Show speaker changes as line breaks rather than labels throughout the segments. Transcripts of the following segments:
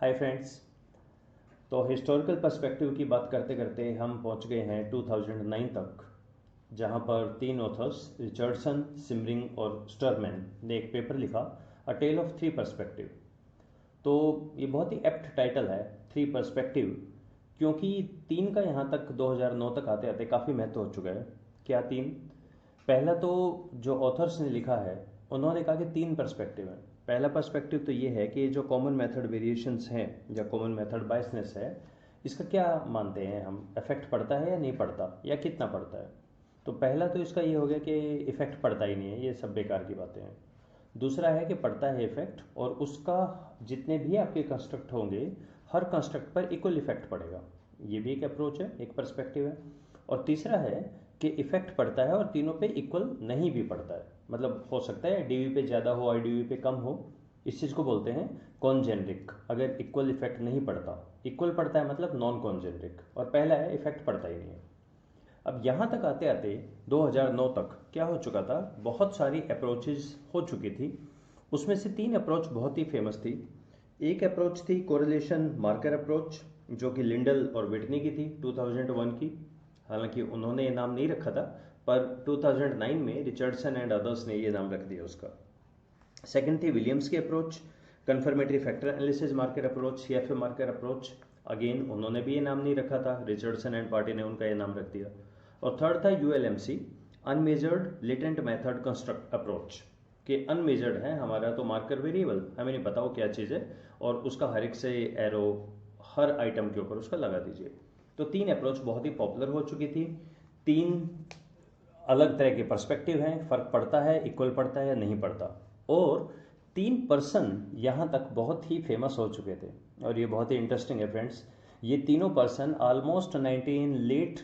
Hi friends. तो historical perspective की बात करते करते हम पहुंच गए हैं 2009 तक, जहां पर तीन ऑथर्स रिचर्डसन, सिमरिंग और स्टरमैन ने एक पेपर लिखा, अ टेल ऑफ थ्री पर्सपेक्टिव। तो ये बहुत ही एप्ट टाइटल है, थ्री पर्सपेक्टिव, क्योंकि तीन का यहाँ तक 2009 तक आते आते काफ़ी महत्व हो चुका है। क्या तीन? पहला तो जो ऑथर्स ने लिखा है उन्होंने कहा कि तीन पर्सपेक्टिव है। पहला पर्सपेक्टिव तो ये है कि जो कॉमन मेथड वेरिएशंस हैं या कॉमन मेथड बायसनेस है, इसका क्या मानते हैं हम, इफेक्ट पड़ता है या नहीं पड़ता, या कितना पड़ता है। तो पहला तो इसका ये हो गया कि इफेक्ट पड़ता ही नहीं है, ये सब बेकार की बातें हैं। दूसरा है कि पड़ता है इफेक्ट, और उसका जितने भी आपके कंस्ट्रक्ट होंगे हर कंस्ट्रक्ट पर इक्वल इफेक्ट पड़ेगा। ये भी एक अप्रोच है, एक पर्सपेक्टिव है। और तीसरा है कि इफेक्ट पड़ता है और तीनों पे इक्वल नहीं भी पड़ता है, मतलब हो सकता है डीवी पे ज़्यादा हो, आईडीवी पे कम हो। इस चीज़ को बोलते हैं कॉन्जेनरिक। अगर इक्वल इफेक्ट नहीं पड़ता, इक्वल पड़ता है मतलब नॉन कॉन्जेनरिक, और पहला है इफेक्ट पड़ता ही नहीं है। अब यहाँ तक आते आते 2009 तक क्या हो चुका था, बहुत सारी अप्रोचेज हो चुकी थी। उसमें से तीन अप्रोच बहुत ही फेमस थी। एक अप्रोच थी कोरिलेशन मार्कर अप्रोच, जो कि लिंडल और विटनी की थी 2001 की। हालांकि उन्होंने ये नाम नहीं रखा था, पर 2009 में रिचर्डसन एंड अदर्स ने ये नाम रख दिया उसका। सेकंड थी विलियम्स की approach, confirmatory factor analysis marker approach, CFA marker approach. Again उन्होंने भी ये नाम नहीं रखा था, रिचर्डसन एंड पार्टी ने उनका ये नाम रख दिया। और थर्ड था ULMC, unmeasured latent method construct approach, कि अनमेजर्ड है हमारा तो मार्कर वेरिएबल, हमें नहीं पता वो क्या चीज़ है, और उसका हर एक से एरो हर आइटम के ऊपर उसका लगा दीजिए। तो तीन अप्रोच बहुत ही पॉपुलर हो चुकी थी। तीन अलग तरह के पर्सपेक्टिव हैं, फ़र्क पड़ता है, इक्वल पड़ता है या नहीं पड़ता। और तीन पर्सन यहाँ तक बहुत ही फेमस हो चुके थे, और ये बहुत ही इंटरेस्टिंग है फ्रेंड्स। ये तीनों पर्सन ऑलमोस्ट 19 लेट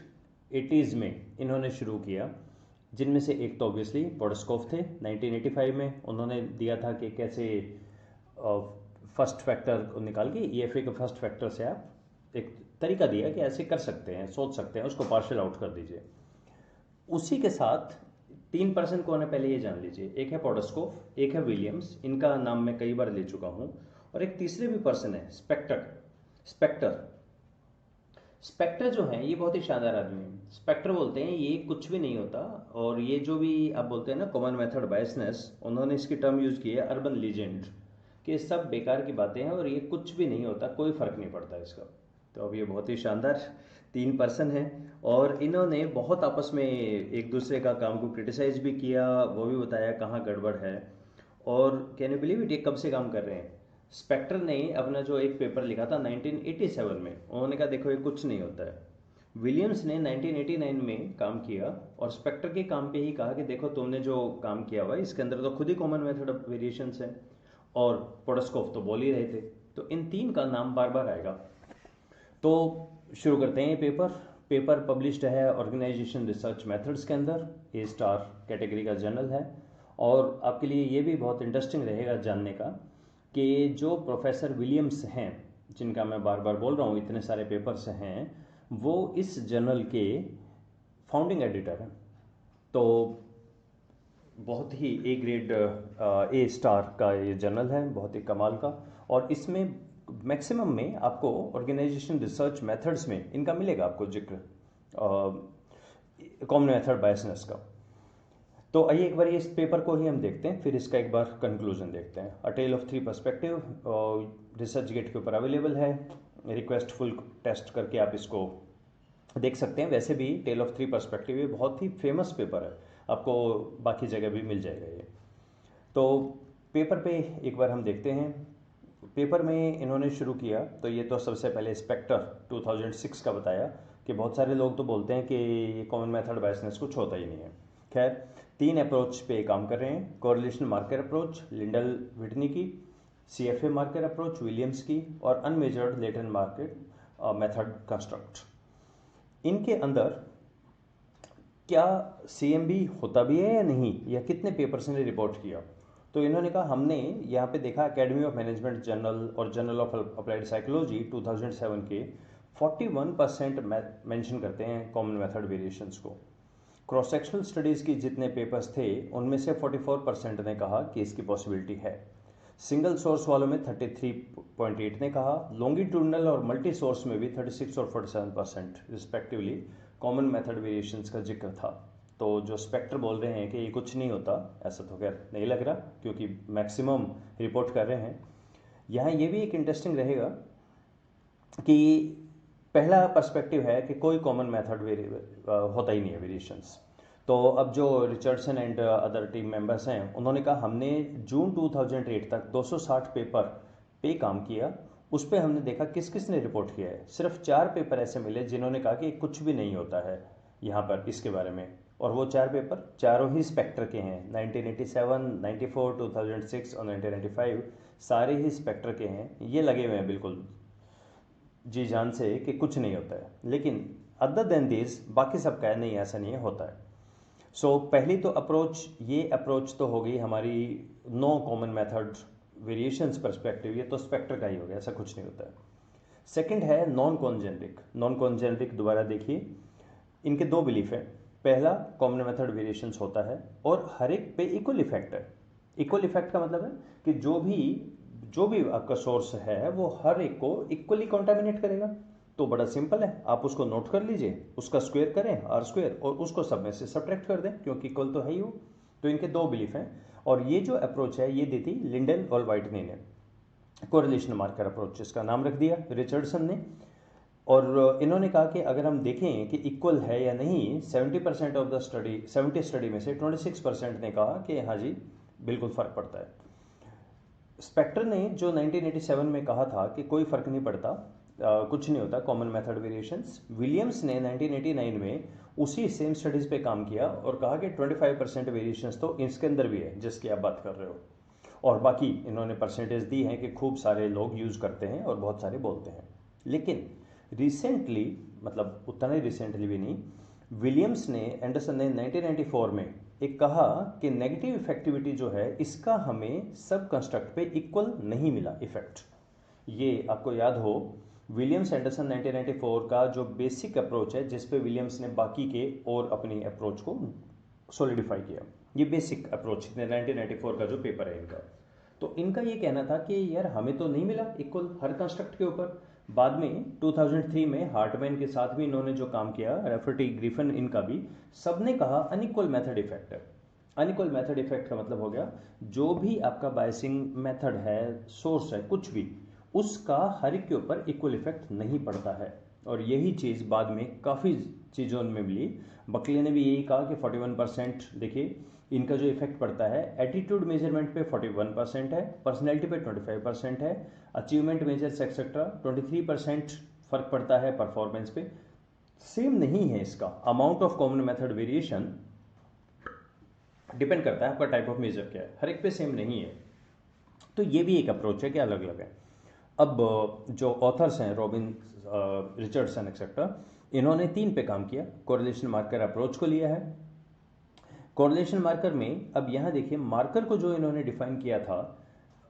80s में इन्होंने शुरू किया, जिनमें से एक तो ऑब्वियसली पोडस्कोफ थे। 1985 में उन्होंने दिया था कि कैसे फर्स्ट फैक्टर को निकाल के ईएफए के फर्स्ट फैक्टर से आप एक तरीका दिया कि ऐसे कर सकते हैं, सोच सकते हैं, उसको पार्शियल आउट कर दीजिए। उसी के साथ तीन पर्सन कौन है पहले ये जान लीजिए। एक है पोडस्कोफ, एक है विलियम्स, इनका नाम मैं कई बार ले चुका हूँ, और एक तीसरे भी पर्सन है स्पेक्टर। स्पेक्टर स्पेक्टर जो है ये बहुत ही शानदार आदमी है। स्पेक्टर बोलते हैं ये कुछ भी नहीं होता, और ये जो भी आप बोलते हैं ना कॉमन मेथड बायसनेस, उन्होंने इसकी टर्म यूज़ की है अर्बन लीजेंड, कि सब बेकार की बातें हैं और ये कुछ भी नहीं होता, कोई फ़र्क नहीं पड़ता इसका। तो अब ये बहुत ही शानदार तीन पर्सन हैं, और इन्होंने बहुत आपस में एक दूसरे का काम को क्रिटिसाइज भी किया, वो भी बताया कहाँ गड़बड़ है। और कैन यू बिलीव इट, ये कब से काम कर रहे हैं। स्पेक्टर ने अपना जो एक पेपर लिखा था 1987 में, उन्होंने कहा देखो ये कुछ नहीं होता है। विलियम्स ने 1989 में काम किया, और स्पेक्टर के काम पे ही कहा कि देखो तुमने जो काम किया हुआ है इसके अंदर तो खुद ही कॉमन मेथड ऑफ वेरिएशंस है, और पोडस्कोफ तो बोल ही रहे थे। तो इन तीन का नाम बार बार आएगा। तो शुरू करते हैं ये पेपर। पेपर पब्लिश्ड है ऑर्गेनाइजेशन रिसर्च मेथड्स के अंदर, ए स्टार कैटेगरी का जर्नल है। और आपके लिए ये भी बहुत इंटरेस्टिंग रहेगा जानने का कि जो प्रोफेसर विलियम्स हैं, जिनका मैं बार बार बोल रहा हूँ इतने सारे पेपर्स हैं, वो इस जर्नल के फाउंडिंग एडिटर हैं। तो बहुत ही ए ग्रेड, ए स्टार का ये जर्नल है, बहुत ही कमाल का। और इसमें मैक्सिमम में आपको ऑर्गेनाइजेशन रिसर्च मेथड्स में इनका मिलेगा आपको जिक्र, कॉमन मेथड बायसनेस का। तो आइए एक बार इस पेपर को ही हम देखते हैं, फिर इसका एक बार कंक्लूजन देखते हैं। A tale of three perspective ResearchGate के ऊपर अवेलेबल है, रिक्वेस्ट फुल टेस्ट करके आप इसको देख सकते हैं। वैसे भी टेल ऑफ थ्री पर्सपेक्टिव ये बहुत ही फेमस पेपर है, आपको बाकी जगह भी मिल जाएगा ये। तो पेपर पे एक बार हम देखते हैं। पेपर में इन्होंने शुरू किया, तो ये तो सबसे पहले स्पेक्टर 2006 का बताया कि बहुत सारे लोग तो बोलते हैं कि ये कॉमन मेथड बायसनेस कुछ होता ही नहीं है। खैर, तीन अप्रोच पे काम कर रहे हैं। Correlation marker approach Lindell Whitney की, सीएफए मार्कर अप्रोच विलियम्स की, और unmeasured latent market method construct. इनके अंदर क्या सीएमबी होता भी है या नहीं, या कितने पेपर्स ने रिपोर्ट किया। तो इन्होंने कहा हमने यहाँ पे देखा एकेडमी ऑफ मैनेजमेंट जर्नल और जर्नल ऑफ अप्लाइड साइकोलॉजी 2007 के 41% मेंशन करते हैं कॉमन मेथड वेरिएशंस को। क्रॉस सेक्शनल स्टडीज़ की जितने पेपर्स थे उनमें से 44% ने कहा कि इसकी पॉसिबिलिटी है। सिंगल सोर्स वालों में 33.8 ने कहा, लॉन्गिट्यूडनल और मल्टी सोर्स में भी 36 और 47% रिस्पेक्टिवली कॉमन मेथड वेरिएशंस का जिक्र था। तो जो स्पेक्टर बोल रहे हैं कि ये कुछ नहीं होता, ऐसा तो खैर नहीं लग रहा क्योंकि मैक्सिमम रिपोर्ट कर रहे हैं। यहाँ ये भी एक इंटरेस्टिंग रहेगा कि पहला पर्सपेक्टिव है कि कोई कॉमन मेथड होता ही नहीं है वेरिएशंस। तो अब जो Richardson and other team members हैं, उन्होंने कहा हमने जून 2008 तक 260 पेपर पे काम किया। उस पर हमने देखा किस किस ने रिपोर्ट किया है। सिर्फ 4 पेपर ऐसे मिले जिन्होंने कहा कि कुछ भी नहीं होता है यहाँ पर इसके बारे में, और वो 4 पेपर चारों ही स्पेक्टर के हैं। 1987, 94, 2006 और 1995 सारे ही स्पेक्टर के हैं। ये लगे हुए हैं बिल्कुल जी जान से कि कुछ नहीं होता है, लेकिन अदर देन दिस बाकी सब का है नहीं, ऐसा नहीं है, होता है। सो पहली तो अप्रोच, ये अप्रोच तो हो गई हमारी no common method variations perspective, ये तो स्पेक्टर का ही हो गया, ऐसा कुछ नहीं होता है। सेकंड है नॉन कॉन्जेनरिक। नॉन कॉन्जेनरिक दोबारा देखिए, इनके दो बिलीफ है। पहला, कॉमन मेथड वेरिएशंस होता है और हर एक पे इक्वल इफेक्ट है। इक्वल इफेक्ट का मतलब है कि जो भी आपका सोर्स है वो हर एक को इक्वली कॉन्टामिनेट करेगा। तो बड़ा सिंपल है, आप उसको नोट कर लीजिए, उसका स्क्वायर करें आर स्क्वायर और उसको सब में से सब्ट्रैक्ट कर दें क्योंकि इक्वल तो है ही वो। तो इनके दो बिलीफ हैं और ये जो अप्रोच है ये दी थी लिंडन और व्हाइटनी ने, कोरिलेशन मार्कर अप्रोच, इसका नाम रख दिया रिचर्डसन ने। और इन्होंने कहा कि अगर हम देखें कि इक्वल है या नहीं, 70% ऑफ द स्टडी, 70 स्टडी में से 26% ने कहा कि हाँ जी बिल्कुल फ़र्क पड़ता है। स्पेक्टर ने जो 1987 में कहा था कि कोई फ़र्क नहीं पड़ता, कुछ नहीं होता कॉमन मेथड वेरिएशंस, विलियम्स ने 1989 में उसी सेम स्टडीज़ पे काम किया और कहा कि 25% वेरिएशंस तो इसके अंदर भी है जिसकी आप बात कर रहे हो, और बाकी इन्होंने परसेंटेज दी है कि खूब सारे लोग यूज़ करते हैं और बहुत सारे बोलते हैं। लेकिन रिसेंटली, मतलब उतना ही रिसेंटली भी नहीं, विलियम्स ने, एंडरसन ने 1994 में एक कहा कि नेगेटिव इफेक्टिविटी जो है इसका हमें सब कंस्ट्रक्ट पे इक्वल नहीं मिला इफेक्ट। ये आपको याद हो, विलियम्स एंडरसन 1994 का जो बेसिक अप्रोच है जिस पे विलियम्स ने बाकी के और अपनी अप्रोच को सॉलिडिफाई किया, ये बेसिक अप्रोच 1994 का जो पेपर है इनका। तो इनका ये कहना था कि यार हमें तो नहीं मिला इक्वल हर कंस्ट्रक्ट के ऊपर। बाद में 2003 में हार्टमैन के साथ भी इन्होंने जो काम किया, रेफर्टी, ग्रिफिन, इनका भी, सबने कहा अनइक्वल मेथड इफेक्ट है। अनइक्वल मेथड इफेक्ट का मतलब हो गया जो भी आपका बायसिंग मेथड है, सोर्स है, कुछ भी, उसका हर एक के ऊपर इक्वल इफेक्ट नहीं पड़ता है। और यही चीज़ बाद में काफ़ी चीज़ों में मिली। बकले ने भी यही कहा कि 41% देखिए इनका जो इफेक्ट पड़ता है, एटीट्यूड मेजरमेंट पे 41% है, पर्सनैलिटी पे 25% है, अचीवमेंट मेजर्स एक्सेट्रा 23% फर्क पड़ता है परफॉर्मेंस पे। सेम नहीं है इसका amount of common method variation, depend करता है आपका टाइप ऑफ मेजर क्या है, हर एक पे सेम नहीं है। तो ये भी एक अप्रोच है कि अलग अलग है। अब जो ऑथर्स हैं रॉबिन, रिचर्डसन एक्सेट्रा, इन्होंने 3 पे काम किया, कोरिलेशन मार्कर अप्रोच को लिया है। कोरिलेशन मार्कर में अब यहाँ देखिए मार्कर को जो इन्होंने डिफाइन किया था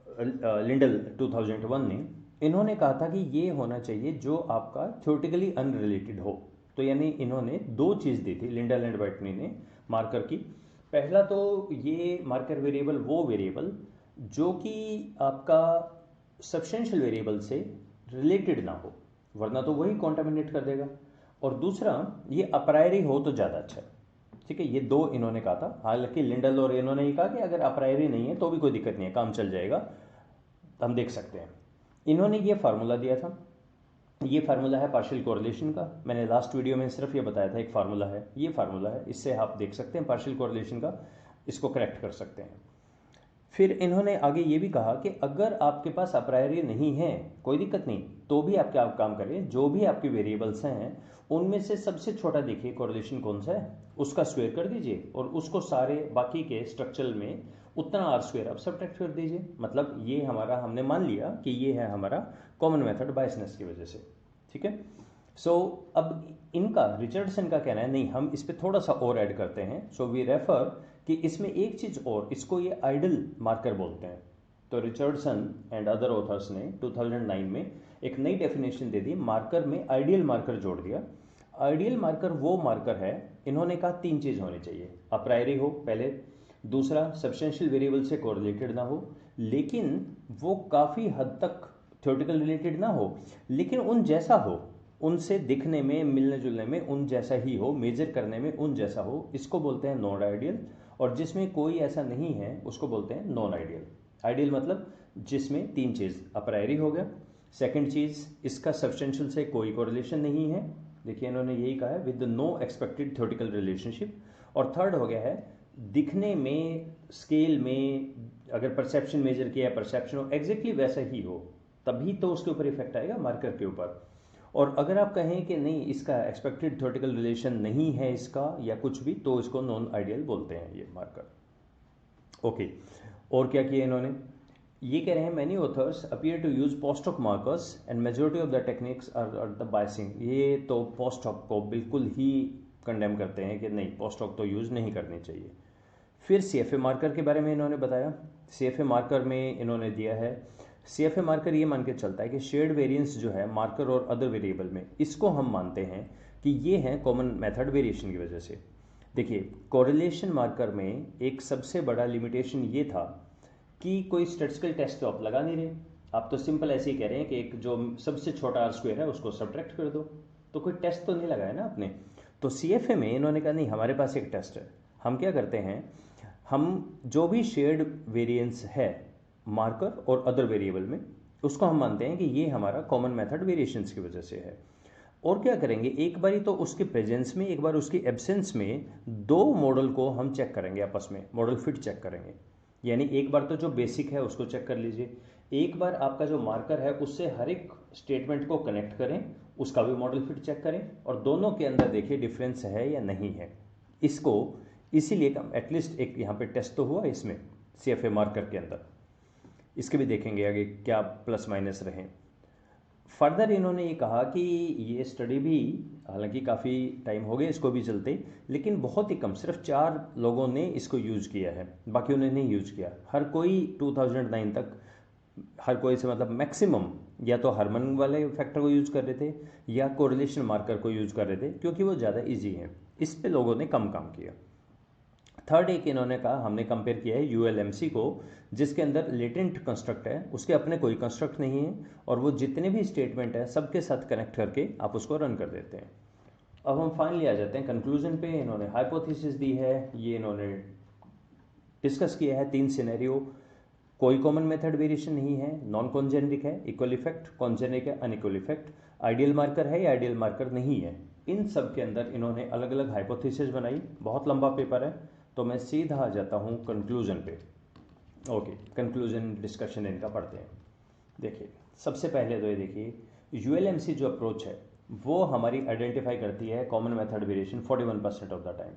लिंडल 2001 ने, इन्होंने कहा था कि ये होना चाहिए जो आपका थ्योरेटिकली अनरिलेटेड हो। तो यानी इन्होंने 2 चीज़ दी थी लिंडल एंड व्हाइटनी ने मार्कर की। पहला तो ये मार्कर वेरिएबल वो वेरिएबल जो कि आपका सब्सटेंशियल वेरिएबल से रिलेटेड ना हो, वरना तो वही कॉन्टामिनेट कर देगा। और दूसरा, ये अप्रायरी हो तो ज़्यादा अच्छा है। ठीक है, ये 2 इन्होंने कहा था। हालांकि लिंडल और इन्होंने ही कहा कि अगर अप्रायरी नहीं है तो भी कोई दिक्कत नहीं है, काम चल जाएगा, हम देख सकते हैं। इन्होंने ये फार्मूला दिया था, ये फार्मूला है पार्शियल कोरिलेशन का। मैंने लास्ट वीडियो में सिर्फ ये बताया था एक फार्मूला है, ये फार्मूला है, इससे आप देख सकते हैं पार्शियल कोरिलेशन का, इसको करेक्ट कर सकते हैं। फिर इन्होंने आगे ये भी कहा कि अगर आपके पास अप्रायरी नहीं है कोई दिक्कत नहीं, तो भी आप क्या काम करें, जो भी आपके वेरिएबल्स हैं उनमें से सबसे छोटा देखिए कोरिलेशन कौन सा है, उसका स्क्वायर कर दीजिए और उसको सारे बाकी के स्ट्रक्चरल में उतना आर स्क्वायर आप सब्ट्रैक्ट कर दीजिए। मतलब ये हमारा, हमने मान लिया कि ये है हमारा कॉमन मेथड बायसनेस की वजह से। ठीक है, सो अब इनका, रिचर्डसन का कहना है नहीं, हम इस पर थोड़ा सा और ऐड करते हैं। सो वी रेफर कि इसमें एक चीज़ और, इसको ये आइडल मार्कर बोलते हैं। तो रिचर्डसन एंड अदर ऑथर्स ने 2009 में एक नई डेफिनेशन दे दी, मार्कर में आइडियल मार्कर जोड़ दिया। आइडियल मार्कर वो मार्कर है, इन्होंने कहा 3 चीज़ होनी चाहिए, अप्रायरी हो पहले, दूसरा सब्सटेंशियल वेरिएबल से कोरिलेटेड ना हो, लेकिन वो काफ़ी हद तक थ्योरेटिकल रिलेटेड ना हो, लेकिन उन जैसा हो, उनसे दिखने में, मिलने जुलने में उन जैसा ही हो, मेजर करने में उन जैसा हो, इसको बोलते हैं नॉन आइडियल। और जिसमें कोई ऐसा नहीं है उसको बोलते हैं नॉन आइडियल। आइडियल मतलब जिसमें तीन चीज़, अप्रायरी हो गया, सेकंड चीज़ इसका सब्सटेंशियल से कोई कोरिलेशन नहीं है, देखिए इन्होंने यही कहा है, with no expected theoretical relationship. और थर्ड हो गया है दिखने में, स्केल में, अगर परसेप्शन मेजर किया, परसेप्शन हो एग्जैक्टली वैसा ही हो, तभी तो उसके ऊपर इफेक्ट आएगा मार्कर के ऊपर। और अगर आप कहें कि नहीं इसका एक्सपेक्टेड थ्योरेटिकल रिलेशन नहीं है इसका या कुछ भी, तो इसको नॉन आइडियल बोलते हैं ये मार्कर। ओके, और क्या किया इन्होंने, ये कह रहे हैं many authors appear to use post hoc markers and majority of the techniques are the biasing. ये तो पोस्ट हॉक को बिल्कुल ही कंडेम करते हैं कि नहीं, पोस्ट हॉक तो यूज़ नहीं करनी चाहिए। फिर CFA मार्कर के बारे में इन्होंने बताया। CFA मार्कर में इन्होंने दिया है, CFA मार्कर ये मान के चलता है कि शेयर्ड वेरिएंस जो है मार्कर और अदर वेरिएबल में, इसको हम मानते हैं कि ये हैं कॉमन मेथड वेरिएशन की वजह से। देखिए कोरिलेशन मार्कर में एक सबसे बड़ा लिमिटेशन ये था कि कोई स्टैटिस्टिकल टेस्ट तो आप लगा नहीं रहे, आप तो सिंपल ऐसे ही कह रहे हैं कि एक जो सबसे छोटा R स्क्वायर है उसको सब्ट्रैक्ट कर दो, तो कोई टेस्ट तो नहीं लगाया ना आपने। तो CFA में इन्होंने कहा नहीं, हमारे पास एक टेस्ट है। हम क्या करते हैं, हम जो भी शेयर्ड वेरिएंस है मार्कर और अदर वेरिएबल में, उसको हम मानते हैं कि ये हमारा कॉमन मेथड वेरिएशंस की वजह से है। और क्या करेंगे, एक बारी तो उसके प्रेजेंस में, एक बार उसकी एब्सेंस में, दो मॉडल को हम चेक करेंगे आपस में, मॉडल फिट चेक करेंगे। यानी एक बार तो जो बेसिक है उसको चेक कर लीजिए, एक बार आपका जो मार्कर है उससे हर एक स्टेटमेंट को कनेक्ट करें, उसका भी मॉडल फिट चेक करें, और दोनों के अंदर देखिए डिफरेंस है या नहीं है। इसको इसीलिए एटलीस्ट एक यहाँ पे टेस्ट तो हुआ इसमें CFA मार्कर के अंदर, इसके भी देखेंगे आगे क्या प्लस माइनस रहे। फर्दर इन्होंने ये कहा कि ये स्टडी भी, हालांकि काफ़ी टाइम हो गया इसको भी चलते, लेकिन बहुत ही कम, सिर्फ 4 लोगों ने इसको यूज़ किया है, बाकियों ने नहीं यूज़ किया। हर कोई 2009 तक, हर कोई से मतलब मैक्सिमम या तो हार्मन वाले फैक्टर को यूज़ कर रहे थे या कोरिलेशन मार्कर को यूज़ कर रहे थे, क्योंकि वो ज़्यादा ईजी है। इस पे लोगों ने कम काम किया। थर्ड एक इन्होंने कहा, हमने कंपेयर किया है ULMC को, जिसके अंदर लेटेंट कंस्ट्रक्ट है, उसके अपने कोई कंस्ट्रक्ट नहीं है, और वो जितने भी स्टेटमेंट है सबके साथ कनेक्ट करके आप उसको रन कर देते हैं। अब हम फाइनली आ जाते हैं कंक्लूजन पे। इन्होंने हाइपोथेसिस दी है, ये इन्होंने डिस्कस किया है 3 सिनेरियो। कोई कॉमन मेथड वेरिएशन नहीं है, नॉन कॉन्जेनिक है, इक्वल इफेक्ट, कॉन्जेनिक है, अनइक्वल इफेक्ट, आइडियल मार्कर है या आइडियल मार्कर नहीं है। इन सब के अंदर इन्होंने अलग अलग हाइपोथेसिस बनाई। बहुत लंबा पेपर है, तो मैं सीधा आ जाता हूँ कंक्लूजन पे। ओके, कंक्लूजन डिस्कशन इनका पढ़ते हैं। देखिए सबसे पहले तो ये देखिए, ULMC जो अप्रोच है वो हमारी आइडेंटिफाई करती है common method variation 41% of the time,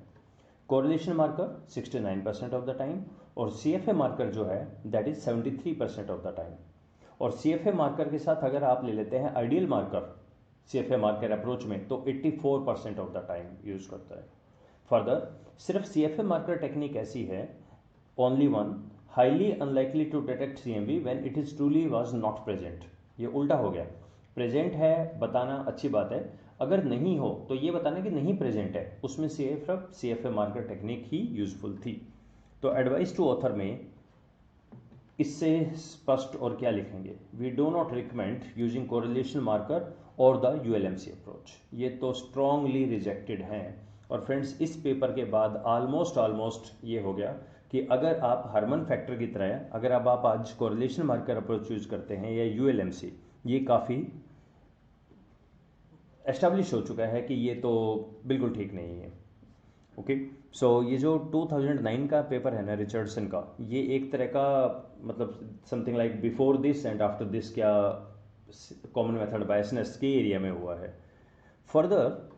correlation marker 69% of the time, और CFA मार्कर जो है that is 73% of the time. और CFA मार्कर के साथ अगर आप ले लेते हैं ideal marker CFA marker approach में, तो 84% ऑफ द टाइम यूज करता है। फर्दर सिर्फ CFA मार्कर टेक्निक ऐसी है, only one, highly unlikely to detect CMV when it is truly was not present. ये उल्टा हो गया, प्रेजेंट है बताना अच्छी बात है, अगर नहीं हो तो ये बताना कि नहीं प्रेजेंट है, उसमें CFA मार्कर टेक्निक ही यूजफुल थी। तो एडवाइस टू ऑथर में इससे स्पष्ट और क्या लिखेंगे, we do not recommend using correlation marker or the ULMC approach, ये तो स्ट्रांगली रिजेक्टेड हैं। और फ्रेंड्स इस पेपर के बाद ऑलमोस्ट ये हो गया कि अगर आप हार्मन फैक्टर की तरह, अगर अब आप आज कोरिलेशन मार्कर अप्रोच यूज करते हैं या ULMC, ये काफ़ी एस्टेब्लिश हो चुका है कि ये तो बिल्कुल ठीक नहीं है। ओके, सो ये जो 2009 का पेपर है ना रिचर्डसन का, ये एक तरह का मतलब something like before this and after this क्या कॉमन मेथड बायसनेस के एरिया में हुआ है। फर्दर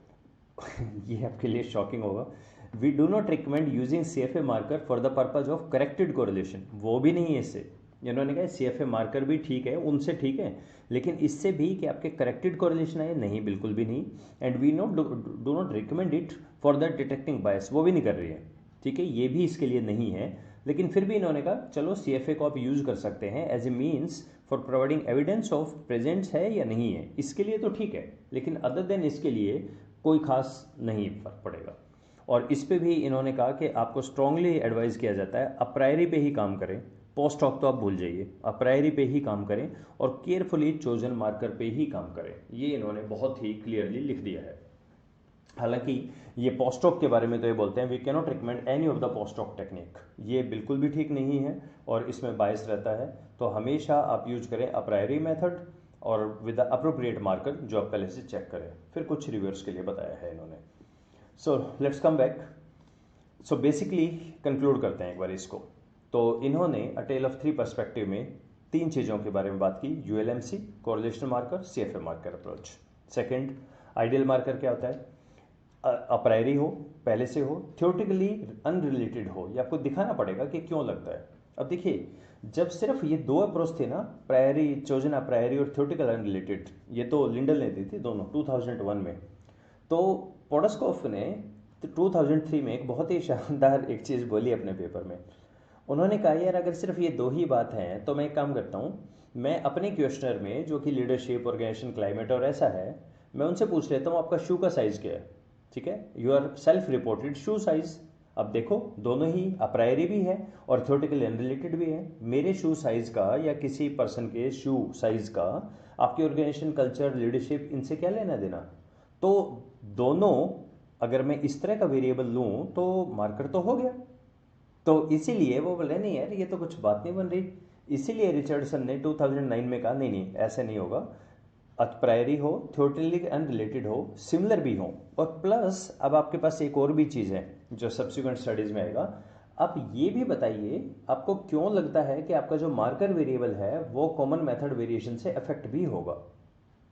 ये आपके लिए शॉकिंग होगा, we do not recommend using CFA marker for the purpose of corrected correlation, वो भी नहीं है इससे। इन्होंने कहा CFA मार्कर भी ठीक है, उनसे ठीक है, लेकिन इससे भी कि आपके करेक्टेड कोरिलेशन आए, नहीं, बिल्कुल भी नहीं। And we do not recommend it for the detecting bias, वो भी नहीं कर रही है, ठीक है, ये भी इसके लिए नहीं है। लेकिन फिर भी इन्होंने कहा चलो CFA को आप यूज़ कर सकते हैं as a means for providing evidence of presence है या नहीं है, इसके लिए तो ठीक है, लेकिन अदर देन इसके लिए कोई खास नहीं फर्क पड़ेगा। और इस पे भी इन्होंने कहा कि आपको स्ट्रांगली एडवाइस किया जाता है अप्रायरी पे ही काम करें, पोस्ट हॉक तो आप भूल जाइए, अप्रायरी पे ही काम करें और केयरफुली चोजन मार्कर पे ही काम करें, ये इन्होंने बहुत ही क्लियरली लिख दिया है। हालांकि ये पोस्ट हॉक के बारे में तो ये बोलते हैं we can not recommend any of the post hoc technique, ये बिल्कुल भी ठीक नहीं है और इसमें बायस रहता है। तो हमेशा आप यूज करें अप्रायरी मेथड और विद द अप्रोप्रिएट मार्कर जो आप पहले से चेक करें। फिर कुछ रिव्यूअर्स के लिए बताया है इन्होंने। So let's come back. So basically conclude करते हैं एक बार इसको। तो इन्होंने a tale of three perspective में तीन चीज़ों के बारे में बात की, ULMC, correlational marker, CFA marker approach. Second, ideal marker क्या होता है, अप्रायरी हो, पहले से हो, थ्योरेटिकली अनरिलेटेड हो, ये आपको दिखाना पड़ेगा कि क्यों लगता है। अब देखिए, जब सिर्फ ये दो अप्रोच थे ना, प्रायरी चोजन अप्रायरी और थ्योरेटिकल अनरिलेटेड, ये तो लिंडल ने दी थी दोनों 2001 में। तो पोडस्कोफ ने 2003 में एक बहुत ही शानदार एक चीज़ बोली अपने पेपर में। उन्होंने कहा यार अगर सिर्फ ये दो ही बात हैं तो मैं एक काम करता हूँ, मैं अपने क्वेश्चनर में जो कि लीडरशिप, ऑर्गेनाइजेशन, क्लाइमेट और ऐसा है, मैं उनसे पूछ लेता हूँ आपका शू का साइज़ क्या है, ठीक है, your self reported shoe size. अब देखो दोनों ही अप्रायरी भी है और थ्योरेटिकली अनरिलेटेड भी है। मेरे शू साइज का या किसी पर्सन के शू साइज का आपके ऑर्गेनाइजेशन, कल्चर, लीडरशिप, इनसे क्या लेना देना। तो दोनों अगर मैं इस तरह का वेरिएबल लूँ तो मार्कर तो हो गया। तो इसीलिए वो बोले नहीं यार ये तो कुछ बात नहीं बन रही। इसीलिए रिचर्डसन ने 2009 में कहा नहीं नहीं ऐसे नहीं होगा, अप्रायरी हो, थ्योरेटिकली अनरिलेटेड हो, सिमिलर भी हो, और प्लस अब आपके पास एक और भी चीज़ है जो सब्सिक्वेंट स्टडीज़ में आएगा। आप ये भी बताइए आपको क्यों लगता है कि आपका जो मार्कर वेरिएबल है वो कॉमन मेथड वेरिएशन से अफेक्ट भी होगा।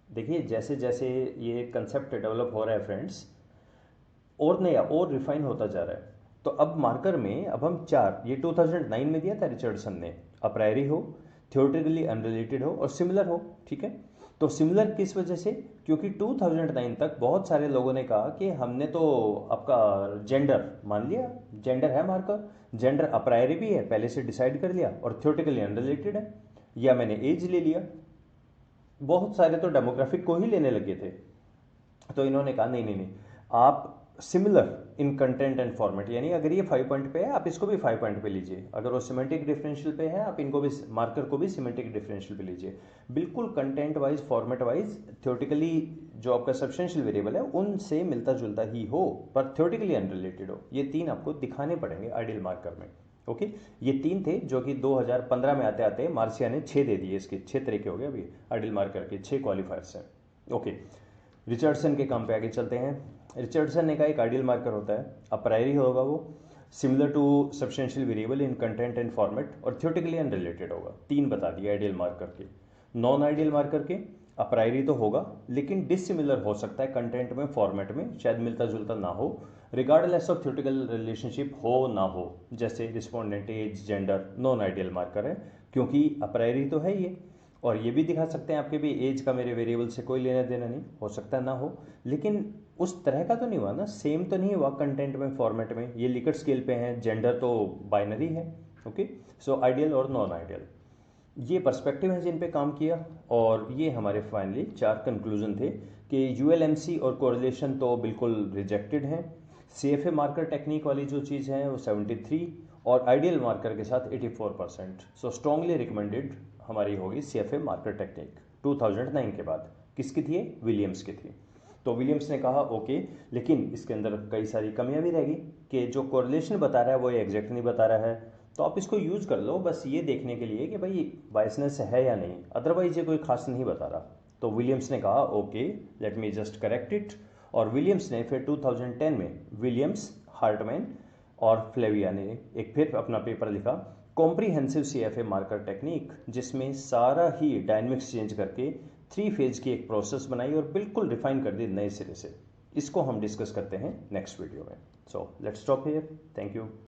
देखिए जैसे जैसे ये कंसेप्ट डेवलप हो रहा है फ्रेंड्स, और नया और रिफाइन होता जा रहा है। तो अब मार्कर में अब हम चार, ये 2009 में दिया था रिचर्डसन ने, अप्रायरी हो, थ्योरेटिकली अनरिलेटेड हो और सिमिलर हो, ठीक है। तो सिमिलर किस वजह से, क्योंकि 2009 तक बहुत सारे लोगों ने कहा कि हमने तो आपका जेंडर मान लिया, जेंडर है मार्कर, जेंडर अप्रायरी भी है पहले से डिसाइड कर लिया और थ्योरेटिकली अनरिलेटेड है, या मैंने एज ले लिया। बहुत सारे तो डेमोग्राफिक को ही लेने लगे थे। तो इन्होंने कहा नहीं नहीं नहीं, आप similar in content and format, यानी अगर ये 5 पॉइंट पे है आप इसको भी 5 पॉइंट पे लीजिए, अगर वो सिमेंटिक डिफरेंशियल पे है आप इनको भी, मार्कर को भी सिमेंटिक डिफरेंशियल पे लीजिए, बिल्कुल content wise, format wise, theoretically जो आपका सब्सटेंशियल वेरिएबल है उनसे मिलता जुलता ही हो पर थ्योरेटिकली अनरिलेटेड हो। ये तीन आपको दिखाने पड़ेंगे आइडियल मार्कर में। ओके, ये तीन थे जो कि 2015 में आते आते मार्सिया ने 6 दे दिए, इसके 6 तरीके हो गए अभी आइडियल मार्कर के, 6 क्वालिफायर्स हैं। ओके, रिचर्डसन के काम पे आगे चलते हैं। रिचर्डसन ने कहा एक आइडियल मार्कर होता है, अप्रायरी होगा वो, similar to substantial variable in content and format और थ्योरेटिकली अनरिलेटेड होगा। तीन बता दिए आइडियल मार्कर के। नॉन आइडियल मार्कर के, अप्रायरी तो होगा लेकिन डिसिमिलर हो सकता है कंटेंट में, फॉर्मेट में शायद मिलता जुलता ना हो, रिगार्डलेस ऑफ थ्योरेटिकल रिलेशनशिप हो ना हो, जैसे respondent, age, gender, non ideal marker है क्योंकि अप्रायरी तो है ये। और ये भी दिखा सकते हैं आपके भी एज का मेरे वेरिएबल से कोई लेना देना नहीं, हो सकता है ना हो, लेकिन उस तरह का तो नहीं हुआ ना, सेम तो नहीं हुआ कंटेंट में, फॉर्मेट में, ये लिकट स्केल पे हैं, जेंडर तो बाइनरी है। ओके, सो आइडियल और नॉन आइडियल, ये पर्सपेक्टिव है जिन पे काम किया। और ये हमारे फाइनली 4 कंक्लूजन थे कि यूएलएमसी और कोरिलेशन तो बिल्कुल रिजेक्टेड हैं, सीएफए मार्कर टेक्निक वाली जो चीज़ है वो 73 और आइडियल मार्कर के साथ 84%। सो स्ट्रांगली रिकमेंडेड हमारी होगी सीएफए मार्कर टेक्निक 2009 के बाद। किसकी थी, विलियम्स की थी। तो विलियम्स ने कहा ओके, लेकिन इसके अंदर कई सारी कमियां भी रहेगी कि जो कोरिलेशन बता रहा है वो एग्जैक्ट नहीं बता रहा है, तो आप इसको यूज़ कर लो बस ये देखने के लिए कि भाई बायसनेस है या नहीं, अदरवाइज ये कोई खास नहीं बता रहा। तो विलियम्स ने कहा okay let me just correct it, और विलियम्स ने फिर 2010 में विलियम्स, हार्टमैन और फ्लेविया ने एक फिर अपना पेपर लिखा, कॉम्प्रीहेंसिव सीएफए मार्कर टेक्निक, जिसमें सारा ही डायनेमिक्स चेंज करके 3 फेज की एक प्रोसेस बनाई और बिल्कुल रिफाइन कर दी नए सिरे से। इसको हम डिस्कस करते हैं नेक्स्ट वीडियो में। So let's stop here, thank you.